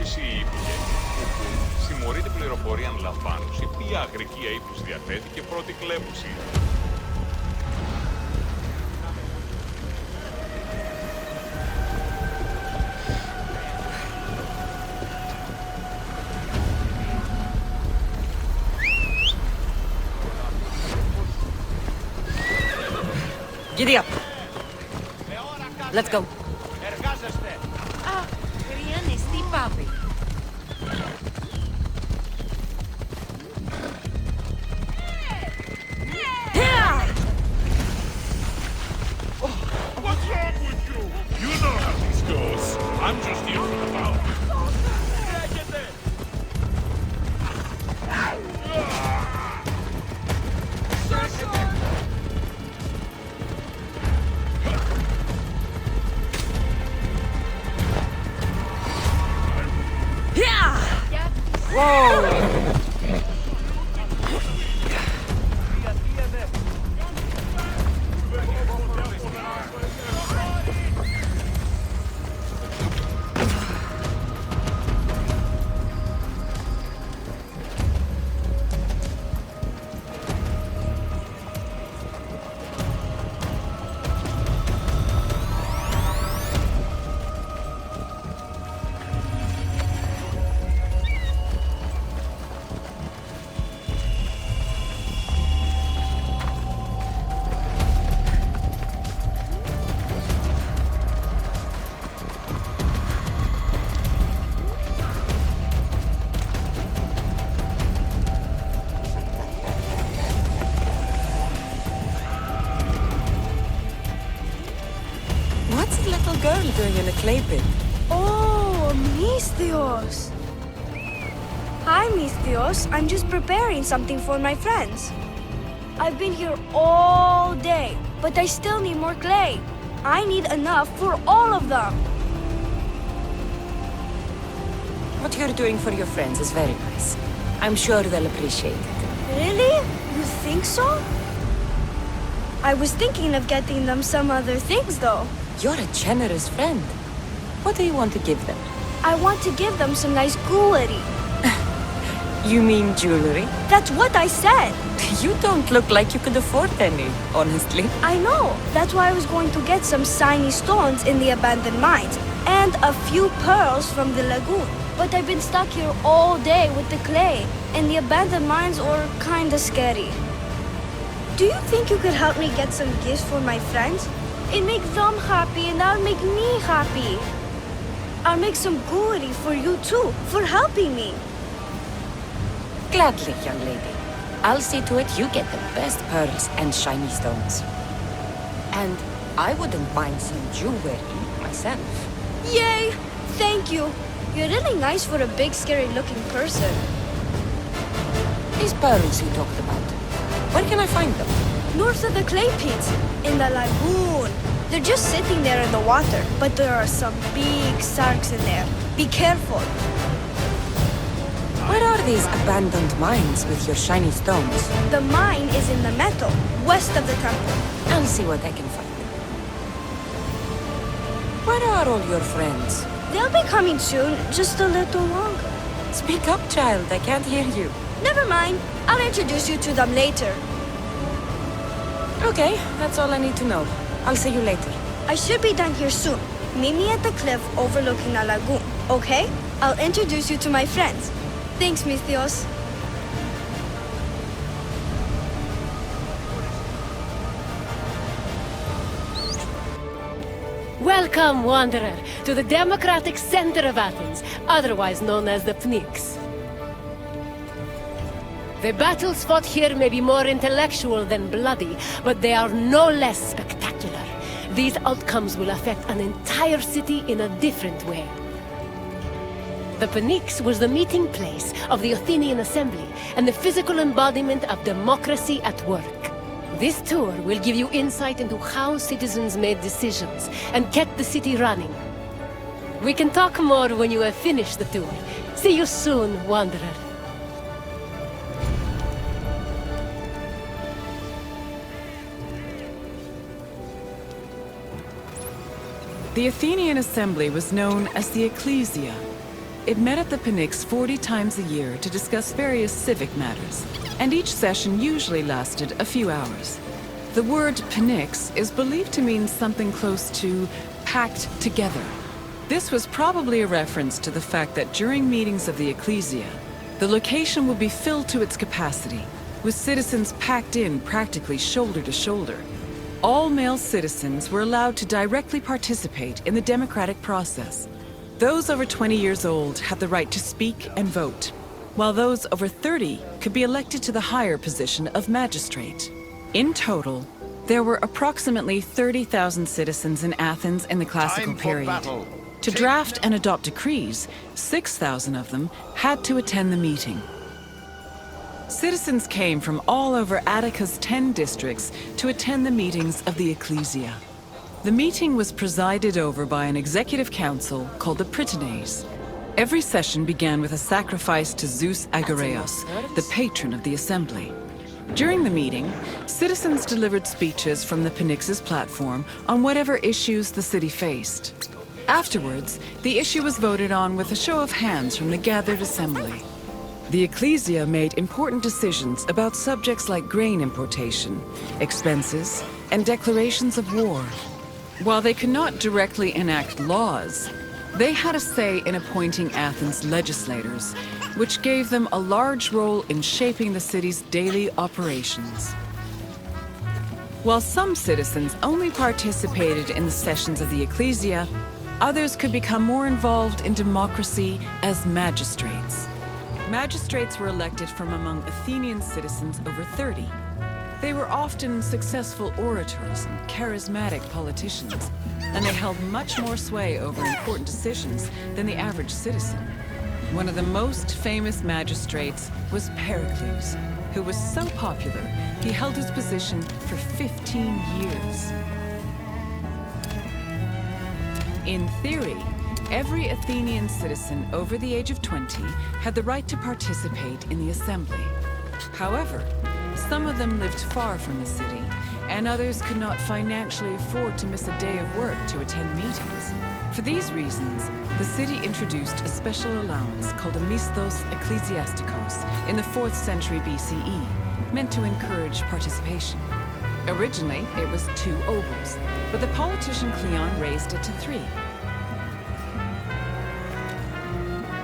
Επίσης, οι υπουργοί συμμορείται πληροφορία λαμβάνουση, ποια αγρική ύπους διαθέτει και πρώτη κλέβουση. Giddy up. Let's go. Χριανιστή πάπη. What's wrong with you? You know how this goes. I'm just here for the power. Girl doing in a clay pit. Oh, Misthios! Hi, Misthios. I'm just preparing something for my friends. I've been here all day, but I still need more clay. I need enough for all of them. What you're doing for your friends is very nice. I'm sure they'll appreciate it. Really? You think so? I was thinking of getting them some other things, though. You're a generous friend. What do you want to give them? I want to give them some nice jewelry. You mean jewelry? That's what I said. You don't look like you could afford any, honestly. I know. That's why I was going to get some shiny stones in the abandoned mines and a few pearls from the lagoon. But I've been stuck here all day with the clay, and the abandoned mines are kinda scary. Do you think you could help me get some gifts for my friends? It makes them happy and that'll make me happy. I'll make some jewelry for you too, for helping me. Gladly, young lady. I'll see to it you get the best pearls and shiny stones. And I wouldn't mind some jewelry myself. Yay! Thank you. You're really nice for a big, scary-looking person. These pearls you talked about, where can I find them? North of the clay pits, in the lagoon. They're just sitting there in the water, but there are some big sharks in there. Be careful. Where are these abandoned mines with your shiny stones? The mine is in the meadow, west of the temple. I'll see what I can find. Where are all your friends? They'll be coming soon, just a little longer. Speak up, child. I can't hear you. Never mind. I'll introduce you to them later. Okay, that's all I need to know. I'll see you later. I should be done here soon. Meet me at the cliff overlooking the lagoon, okay? I'll introduce you to my friends. Thanks, Misthios. Welcome, wanderer, to the democratic center of Athens, otherwise known as the Pnyx. The battles fought here may be more intellectual than bloody, but they are no less spectacular. These outcomes will affect an entire city in a different way. The Pnyx was the meeting place of the Athenian assembly and the physical embodiment of democracy at work. This tour will give you insight into how citizens made decisions and kept the city running. We can talk more when you have finished the tour. See you soon, wanderer. The Athenian assembly was known as the Ecclesia. it met at the Pnyx 40 times a year to discuss various civic matters, and each session usually lasted a few hours. The word Pnyx is believed to mean something close to packed together. This was probably a reference to the fact that during meetings of the Ecclesia, the location would be filled to its capacity, with citizens packed in practically shoulder to shoulder. All male citizens were allowed to directly participate in the democratic process. Those over 20 years old had the right to speak and vote, while those over 30 could be elected to the higher position of magistrate. In total, there were approximately 30,000 citizens in Athens in the classical period. To draft and adopt decrees, 6,000 of them had to attend the meeting. Citizens came from all over Attica's 10 districts to attend the meetings of the Ecclesia. The meeting was presided over by an executive council called the Prytanes. Every session began with a sacrifice to Zeus Agoreos, the patron of the assembly. During the meeting, citizens delivered speeches from the Pnyx's platform on whatever issues the city faced. Afterwards, the issue was voted on with a show of hands from the gathered assembly. The Ecclesia made important decisions about subjects like grain importation, expenses, and declarations of war. While they could not directly enact laws, they had a say in appointing Athens' legislators, which gave them a large role in shaping the city's daily operations. While some citizens only participated in the sessions of the Ecclesia, others could become more involved in democracy as magistrates. Magistrates were elected from among Athenian citizens over 30. They were often successful orators and charismatic politicians, and they held much more sway over important decisions than the average citizen. One of the most famous magistrates was Pericles, who was so popular he held his position for 15 years. In theory, every Athenian citizen over the age of 20 had the right to participate in the assembly. However, some of them lived far from the city, and others could not financially afford to miss a day of work to attend meetings. For these reasons, the city introduced a special allowance called a misthos ecclesiasticos in the 4th century BCE, meant to encourage participation. Originally, it was 2 obols, but the politician Cleon raised it to 3.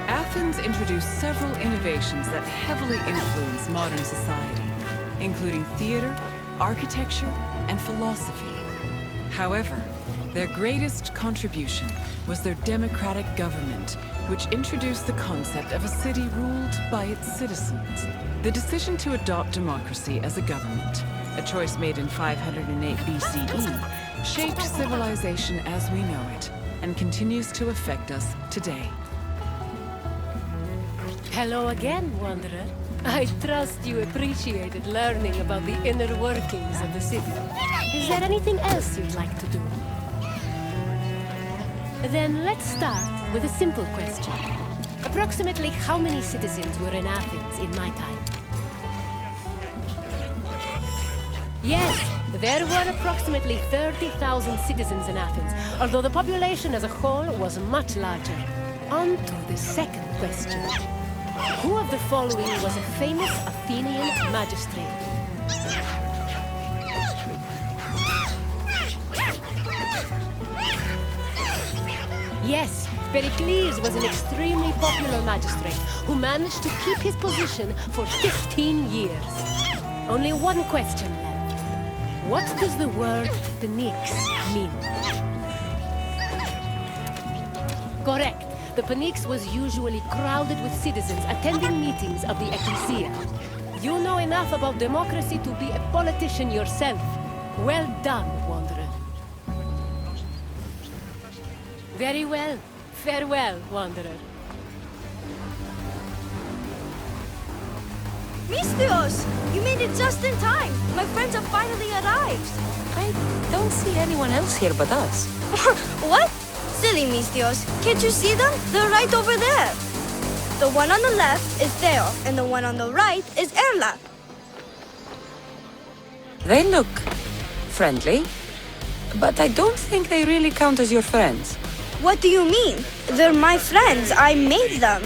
Athens introduced several innovations that heavily influenced modern society, including theater, architecture, and philosophy. However, their greatest contribution was their democratic government, which introduced the concept of a city ruled by its citizens. The decision to adopt democracy as a government, a choice made in 508 BCE, shaped civilization as we know it, and continues to affect us today. Hello again, Wanderer. I trust you appreciated learning about the inner workings of the city. Is there anything else you'd like to do? Then let's start with a simple question. Approximately how many citizens were in Athens in my time? Yes, there were approximately 30,000 citizens in Athens, although the population as a whole was much larger. On to the second question. Who of the following was a famous Athenian magistrate? Yes, Pericles was an extremely popular magistrate who managed to keep his position for 15 years. Only one question left. What does the word Pnyx mean? Correct. The Pnyx was usually crowded with citizens attending meetings of the Ecclesia. You know enough about democracy to be a politician yourself. Well done, Wanderer. Very well. Farewell, Wanderer. Misthios! You made it just in time! My friends have finally arrived! I don't see anyone else here but us. What? Silly Misthios. Can't you see them? They're right over there. The one on the left is Theo, and the one on the right is Erla. They look friendly, but I don't think they really count as your friends. What do you mean? They're my friends. I made them.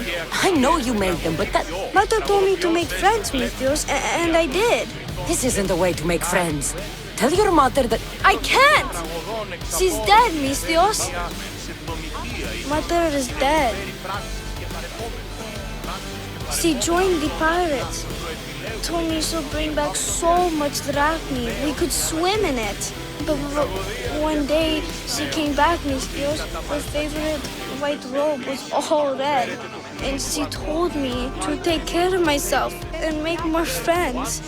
I know you made them, but that... Mother told me to make friends, Misthios, and I did. This isn't the way to make friends. Tell your mother that... I can't! She's dead, Misthios. Mother is dead. She joined the pirates. Told me she'll bring back so much drachmi. We could swim in it. But one day she came back, Misthios. Her favorite white robe was all red. And she told me to take care of myself and make more friends.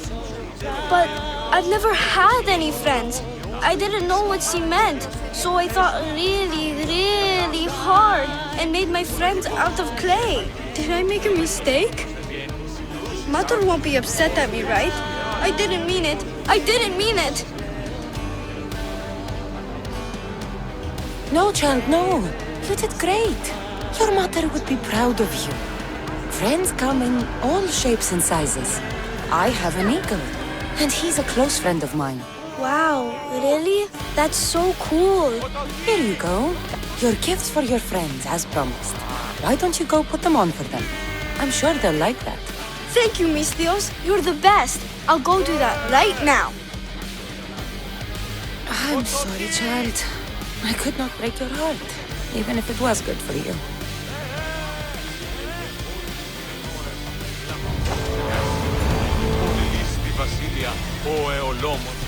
But I've never had any friends. I didn't know what she meant. So I thought really hard and made my friends out of clay. Did I make a mistake? Mother won't be upset at me, right? I didn't mean it. I didn't mean it. No, child, no. You did great. Your mother would be proud of you. Friends come in all shapes and sizes. I have an eagle, and he's a close friend of mine. Wow, really? That's so cool. Here you go. Your gifts for your friends, as promised. Why don't you go put them on for them? I'm sure they'll like that. Thank you, Misthios. You're the best. I'll go do that right now. I'm sorry, child. I could not break your heart, even if it was good for you. Στη βασίλεια ο αιωλόμος.